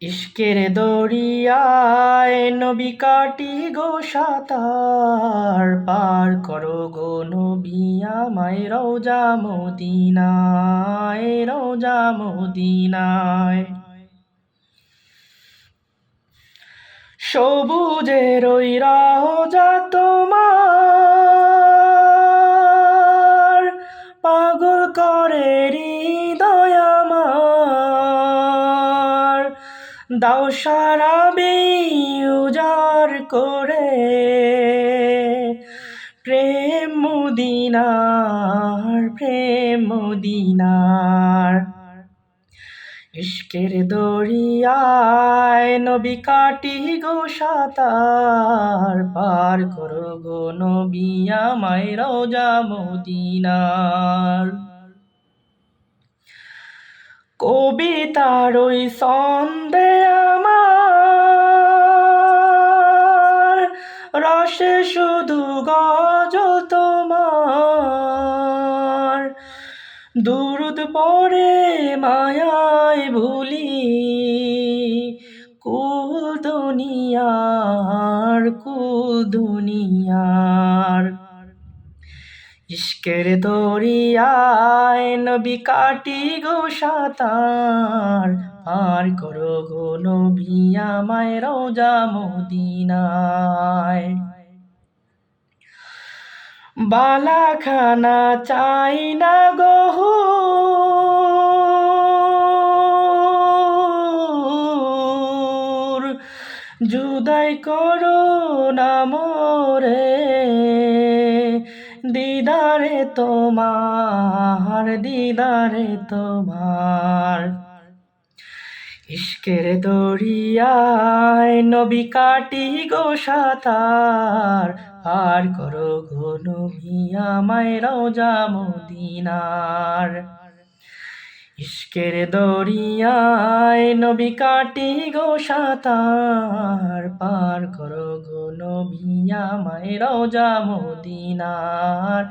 ইশকের দরিয়ায় নবী কাটি গো সাঁতার, পার করো গো নবী আমায় রওজা মদিনায়, রওজা মদিনায়। সবুজের ওই রওজা তোমার, পাগল করে হৃদয় আমার। দাও সারাবি উজাড় করে, প্রেম মদিনার, প্রেম মদিনার। ইশকের দরিয়ায় নবী কাটি গো সাঁতার, পার করো গো নবী আমায় রওজা মদিনার। কবিতার ওই ছন্দে আমার, রসে শুধু গজল তোমার। দুরুদ পড়ে মায়ায় ভুলি কুল দুনিয়ার, কুল দুনিয়ার। ইশকের দরিয়ায় নবী কাটি গো সাঁতার, পার করো গো নবী আমায় রওজা মদিনায়। বালাখানা চাই না গো হুর, জুদাই করো না মোরে, দিদারে তোমার, দিদারে তোমার। ইশকের দরিয়ায় নবী কাটি গো সাঁতার, পার করো গো নবী আমায় রওজা মদিনার। ইশকের দরিয়ায় নবী কাটি গো সাঁতার, পার করো গো নবী আমায় রওজা মদিনার,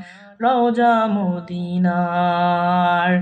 রওজা মদিনার।